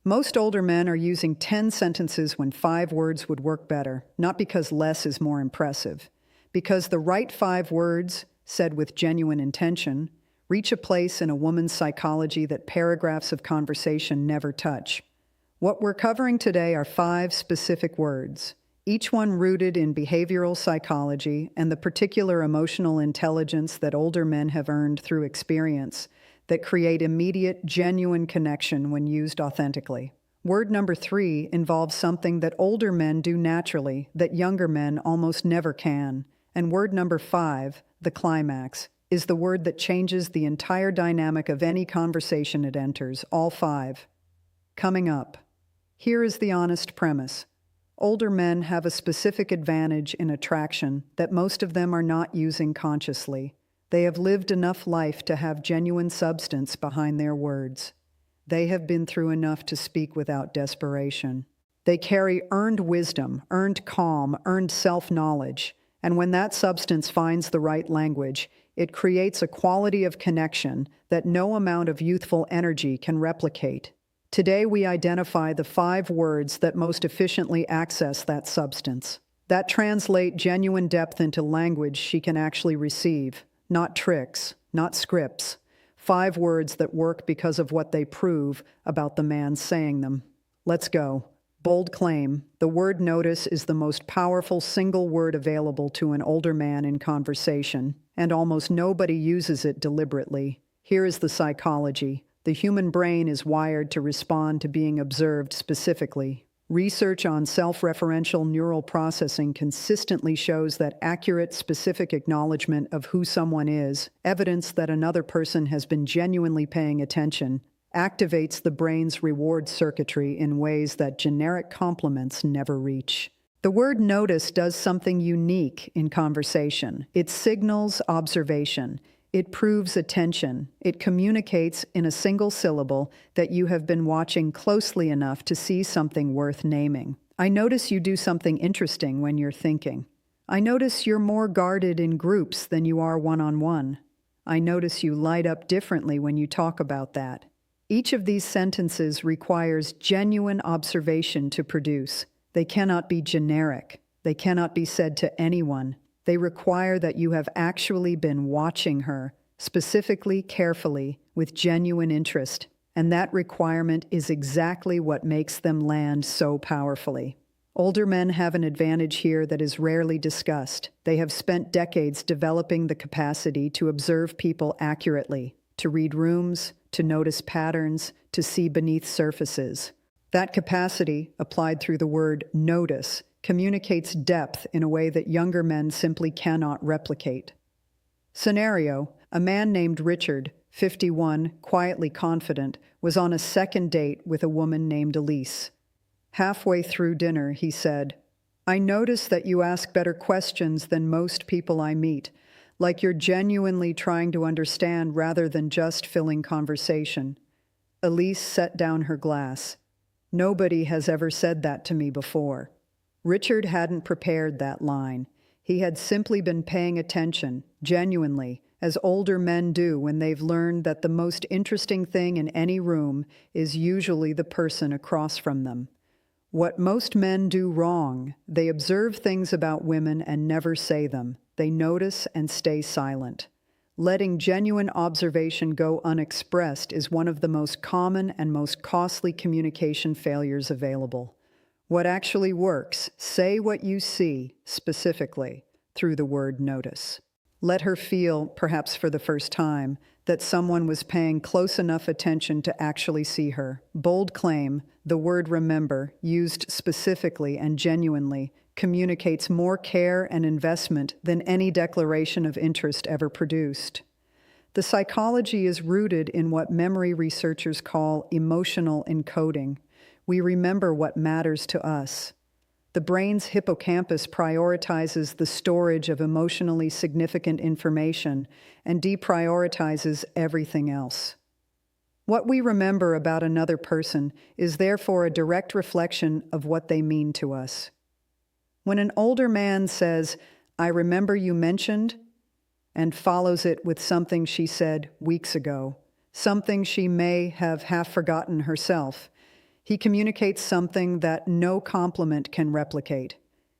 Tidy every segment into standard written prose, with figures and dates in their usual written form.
Most older men are using 10 sentences when 5 words would work better, not because less is more impressive. Because the right 5 words, said with genuine intention, reach a place in a woman's psychology that paragraphs of conversation never touch. What we're covering today are 5 specific words, each one rooted in behavioral psychology and the particular emotional intelligence that older men have earned through experience, that create immediate, genuine connection when used authentically. Word number 3 involves something that older men do naturally that younger men almost never can. And word number 5, the climax, is the word that changes the entire dynamic of any conversation it enters, all 5. Coming up. Here is the honest premise. Older men have a specific advantage in attraction that most of them are not using consciously. They have lived enough life to have genuine substance behind their words. They have been through enough to speak without desperation. They carry earned wisdom, earned calm, earned self-knowledge, and when that substance finds the right language, it creates a quality of connection that no amount of youthful energy can replicate. Today we identify the 5 words that most efficiently access that substance, that translate genuine depth into language she can actually receive. Not tricks, not scripts. 5 words that work because of what they prove about the man saying them. Let's go. Bold claim. The word notice is the most powerful single word available to an older man in conversation, and almost nobody uses it deliberately. Here is the psychology. The human brain is wired to respond to being observed specifically. Research on self-referential neural processing consistently shows that accurate, specific acknowledgement of who someone is, evidence that another person has been genuinely paying attention, activates the brain's reward circuitry in ways that generic compliments never reach. The word notice does something unique in conversation. It signals observation. It proves attention. It communicates in a single syllable that you have been watching closely enough to see something worth naming. I notice you do something interesting when you're thinking. I notice you're more guarded in groups than you are one-on-one. I notice you light up differently when you talk about that. Each of these sentences requires genuine observation to produce. They cannot be generic. They cannot be said to anyone. They require that you have actually been watching her, specifically, carefully, with genuine interest, and that requirement is exactly what makes them land so powerfully. Older men have an advantage here that is rarely discussed. They have spent decades developing the capacity to observe people accurately, to read rooms, to notice patterns, to see beneath surfaces. That capacity, applied through the word notice, communicates depth in a way that younger men simply cannot replicate. Scenario: a man named Richard, 51, quietly confident, was on a second date with a woman named Elise. Halfway through dinner, he said, "I notice that you ask better questions than most people I meet, like you're genuinely trying to understand rather than just filling conversation." Elise set down her glass. "Nobody has ever said that to me before." Richard hadn't prepared that line. He had simply been paying attention, genuinely, as older men do when they've learned that the most interesting thing in any room is usually the person across from them. What most men do wrong, they observe things about women and never say them. They notice and stay silent. Letting genuine observation go unexpressed is one of the most common and most costly communication failures available. What actually works, say what you see, specifically, through the word notice. Let her feel, perhaps for the first time, that someone was paying close enough attention to actually see her. Bold claim, the word remember, used specifically and genuinely, communicates more care and investment than any declaration of interest ever produced. The psychology is rooted in what memory researchers call emotional encoding. We remember what matters to us. The brain's hippocampus prioritizes the storage of emotionally significant information and deprioritizes everything else. What we remember about another person is therefore a direct reflection of what they mean to us. When an older man says, "I remember you mentioned," and follows it with something she said weeks ago, something she may have half forgotten herself, He communicates something that no compliment can replicate.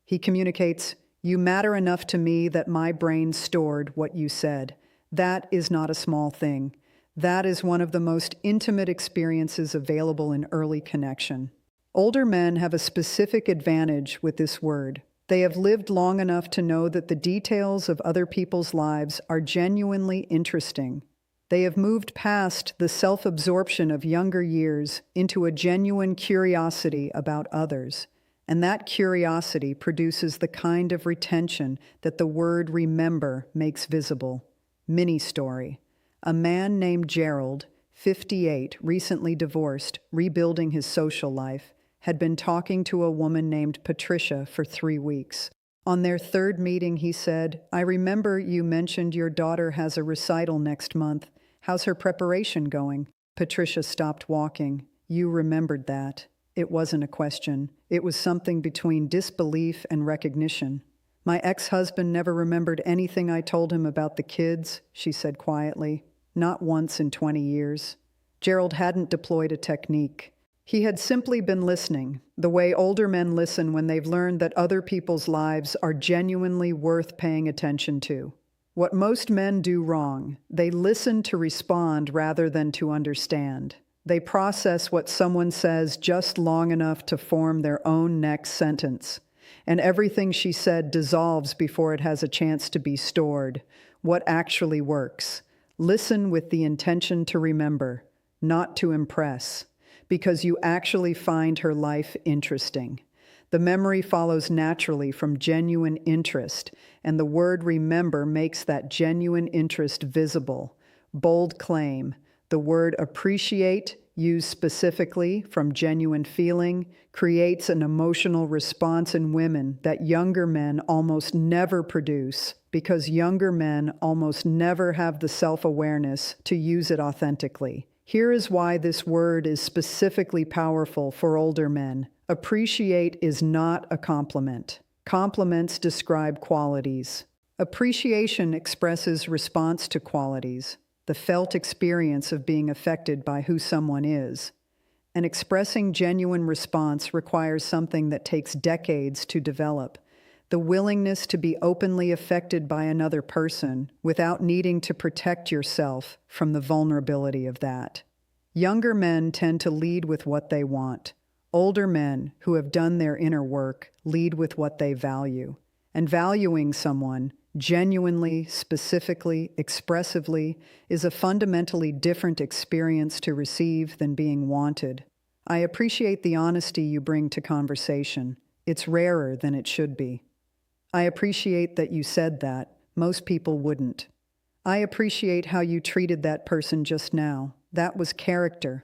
He communicates, "You matter enough to me that my brain stored what you said." That is not a small thing. That is one of the most intimate experiences available in early connection. Older men have a specific advantage with this word. They have lived long enough to know that the details of other people's lives are genuinely interesting. They have moved past the self-absorption of younger years into a genuine curiosity about others. And that curiosity produces the kind of retention that the word remember makes visible. Mini story. A man named Gerald, 58, recently divorced, rebuilding his social life, had been talking to a woman named Patricia for 3 weeks. On their third meeting, he said, "I remember you mentioned your daughter has a recital next month. How's her preparation going?" Patricia stopped walking. "You remembered that." It wasn't a question. It was something between disbelief and recognition. "My ex-husband never remembered anything I told him about the kids," she said quietly. "Not once in 20 years. Gerald hadn't deployed a technique. He had simply been listening, the way older men listen when they've learned that other people's lives are genuinely worth paying attention to. What most men do wrong, they listen to respond rather than to understand. They process what someone says just long enough to form their own next sentence. And everything she said dissolves before it has a chance to be stored. What actually works? Listen with the intention to remember, not to impress, because you actually find her life interesting. The memory follows naturally from genuine interest, and the word remember makes that genuine interest visible. Bold claim. The word appreciate, used specifically from genuine feeling, creates an emotional response in women that younger men almost never produce, because younger men almost never have the self-awareness to use it authentically. Here is why this word is specifically powerful for older men. Appreciate is not a compliment. Compliments describe qualities. Appreciation expresses response to qualities, the felt experience of being affected by who someone is. And expressing genuine response requires something that takes decades to develop: the willingness to be openly affected by another person without needing to protect yourself from the vulnerability of that. Younger men tend to lead with what they want. Older men, who have done their inner work, lead with what they value. And valuing someone, genuinely, specifically, expressively, is a fundamentally different experience to receive than being wanted. I appreciate the honesty you bring to conversation. It's rarer than it should be. I appreciate that you said that. Most people wouldn't. I appreciate how you treated that person just now. That was character.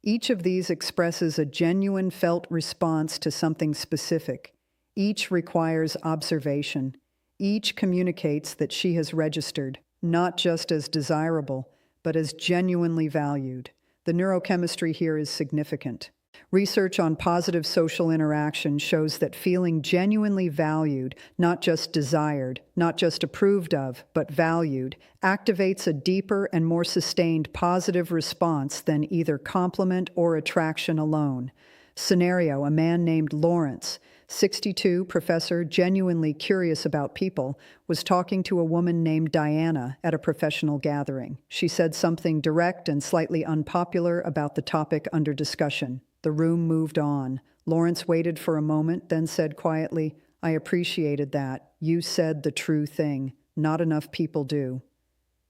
Each of these expresses a genuine felt response to something specific. Each requires observation. Each communicates that she has registered, not just as desirable, but as genuinely valued. The neurochemistry here is significant. Research on positive social interaction shows that feeling genuinely valued, not just desired, not just approved of, but valued, activates a deeper and more sustained positive response than either compliment or attraction alone. Scenario: a man named Lawrence, 62, professor, genuinely curious about people, was talking to a woman named Diana at a professional gathering. She said something direct and slightly unpopular about the topic under discussion. The room moved on. Lawrence waited for a moment, then said quietly, "I appreciated that. You said the true thing. Not enough people do."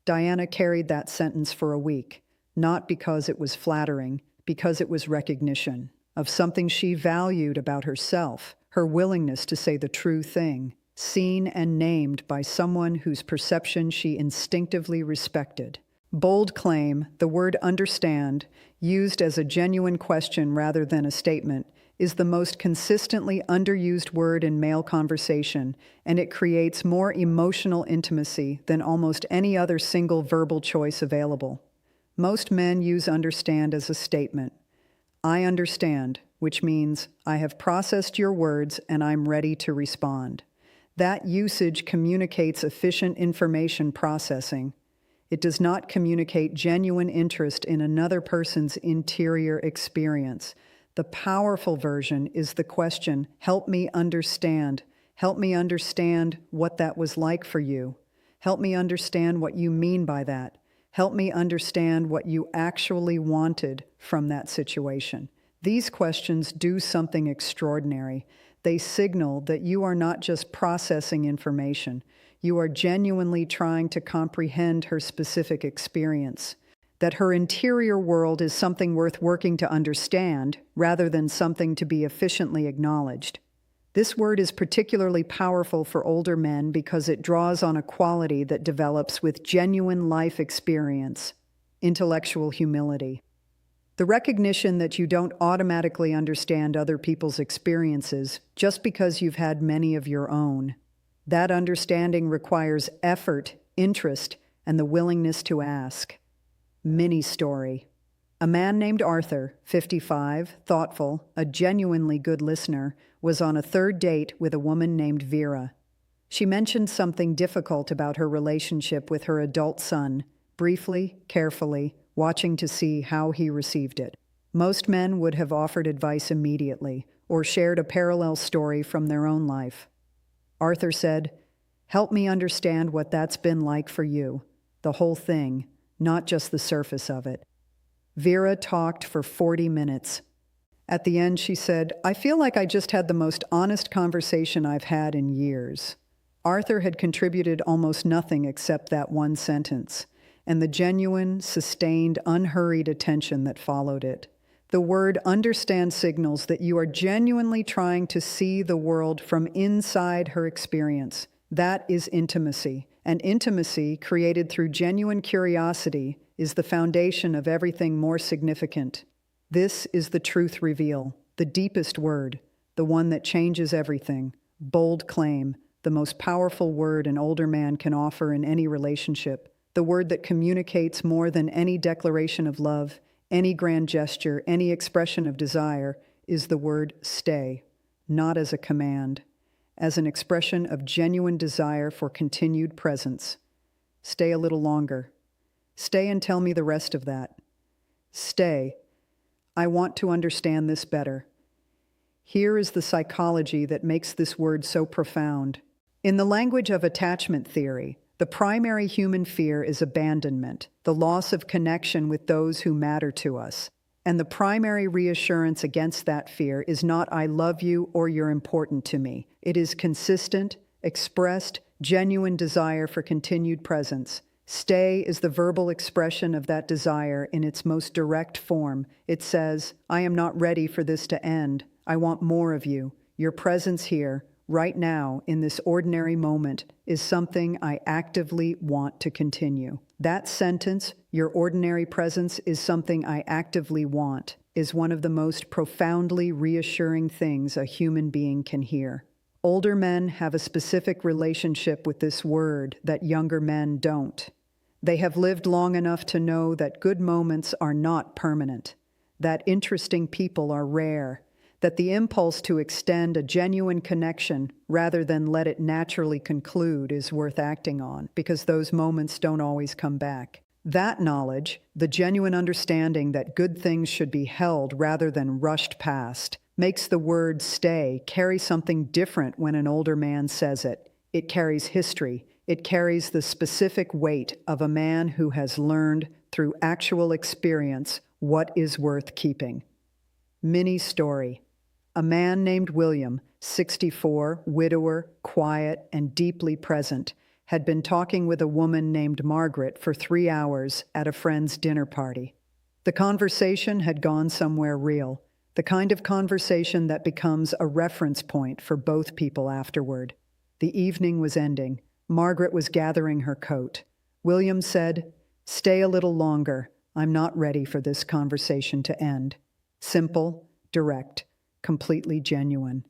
Diana carried that sentence for a week, not because it was flattering, because it was recognition of something she valued about herself, her willingness to say the true thing, seen and named by someone whose perception she instinctively respected. Bold claim, the word understand, used as a genuine question rather than a statement, is the most consistently underused word in male conversation, and it creates more emotional intimacy than almost any other single verbal choice available. Most men use understand as a statement. I understand, which means I have processed your words and I'm ready to respond. That usage communicates efficient information processing. It does not communicate genuine interest in another person's interior experience. The powerful version is the question, help me understand. Help me understand what that was like for you. Help me understand what you mean by that. Help me understand what you actually wanted from that situation. These questions do something extraordinary. They signal that you are not just processing information. You are genuinely trying to comprehend her specific experience, that her interior world is something worth working to understand rather than something to be efficiently acknowledged. This word is particularly powerful for older men because it draws on a quality that develops with genuine life experience, intellectual humility. The recognition that you don't automatically understand other people's experiences just because you've had many of your own. That understanding requires effort, interest, and the willingness to ask. Mini story. A man named Arthur, 55, thoughtful, a genuinely good listener, was on a third date with a woman named Vera. She mentioned something difficult about her relationship with her adult son, briefly, carefully, watching to see how he received it. Most men would have offered advice immediately or shared a parallel story from their own life. Arthur said, "Help me understand what that's been like for you, the whole thing, not just the surface of it." Vera talked for 40 minutes. At the end, she said, "I feel like I just had the most honest conversation I've had in years." Arthur had contributed almost nothing except that one sentence, and the genuine, sustained, unhurried attention that followed it. The word understand signals that you are genuinely trying to see the world from inside her experience. That is intimacy, and intimacy created through genuine curiosity is the foundation of everything more significant. This is the truth reveal, the deepest word, the one that changes everything. Bold claim, the most powerful word an older man can offer in any relationship, the word that communicates more than any declaration of love, any grand gesture, any expression of desire, is the word stay, not as a command, as an expression of genuine desire for continued presence. Stay a little longer. Stay and tell me the rest of that. Stay. I want to understand this better. Here is the psychology that makes this word so profound. In the language of attachment theory, the primary human fear is abandonment, the loss of connection with those who matter to us. And the primary reassurance against that fear is not "I love you" or "you're important to me." It is consistent, expressed, genuine desire for continued presence. Stay is the verbal expression of that desire in its most direct form. It says, "I am not ready for this to end. I want more of you. Your presence here, right now, in this ordinary moment, is something I actively want to continue." That sentence, "your ordinary presence is something I actively want," is one of the most profoundly reassuring things a human being can hear. Older men have a specific relationship with this word that younger men don't. They have lived long enough to know that good moments are not permanent, that interesting people are rare, that the impulse to extend a genuine connection rather than let it naturally conclude is worth acting on, because those moments don't always come back. That knowledge, the genuine understanding that good things should be held rather than rushed past, makes the word stay carry something different when an older man says it. It carries history. It carries the specific weight of a man who has learned through actual experience what is worth keeping. Mini story. A man named William, 64, widower, quiet, and deeply present, had been talking with a woman named Margaret for 3 hours at a friend's dinner party. The conversation had gone somewhere real, the kind of conversation that becomes a reference point for both people afterward. The evening was ending. Margaret was gathering her coat. William said, "Stay a little longer. I'm not ready for this conversation to end." Simple, direct, completely genuine.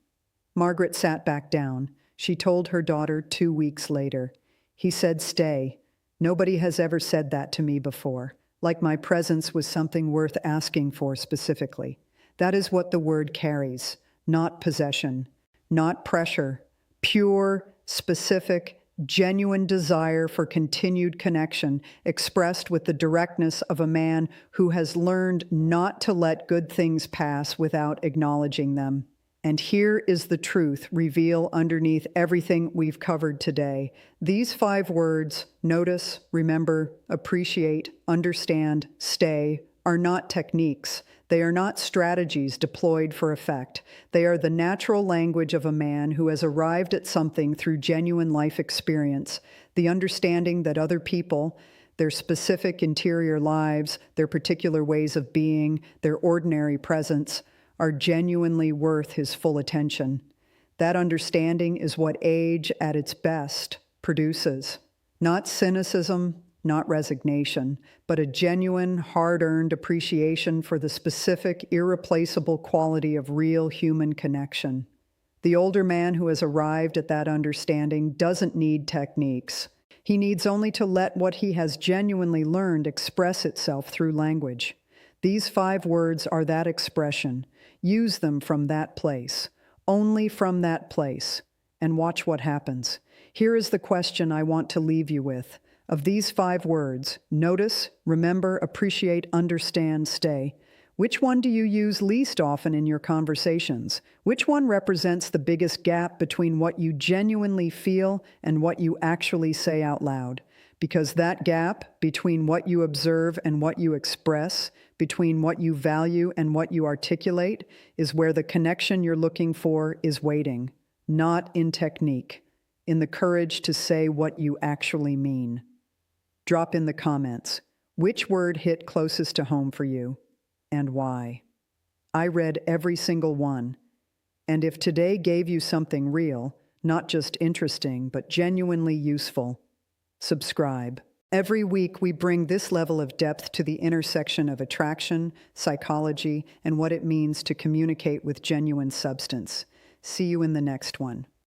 Margaret sat back down. She told her daughter 2 weeks later. "He said stay. Nobody has ever said that to me before, like my presence was something worth asking for specifically." That is what the word carries, not possession, not pressure, pure, specific, genuine desire for continued connection, expressed with the directness of a man who has learned not to let good things pass without acknowledging them. And here is the truth revealed underneath everything we've covered today. These 5 words, notice, remember, appreciate, understand, stay, are not techniques. They are not strategies deployed for effect. They are the natural language of a man who has arrived at something through genuine life experience, the understanding that other people, their specific interior lives, their particular ways of being, their ordinary presence, are genuinely worth his full attention. That understanding is what age at its best produces. Not cynicism, not resignation, but a genuine, hard-earned appreciation for the specific, irreplaceable quality of real human connection. The older man who has arrived at that understanding doesn't need techniques. He needs only to let what he has genuinely learned express itself through language. These 5 words are that expression. Use them from that place, only from that place, and watch what happens. Here is the question I want to leave you with. Of these 5 words, notice, remember, appreciate, understand, stay, which one do you use least often in your conversations? Which one represents the biggest gap between what you genuinely feel and what you actually say out loud? Because that gap between what you observe and what you express, between what you value and what you articulate, is where the connection you're looking for is waiting, not in technique, in the courage to say what you actually mean. Drop in the comments. Which word hit closest to home for you, and why? I read every single one, and if today gave you something real, not just interesting, but genuinely useful, subscribe. Every week we bring this level of depth to the intersection of attraction, psychology, and what it means to communicate with genuine substance. See you in the next one.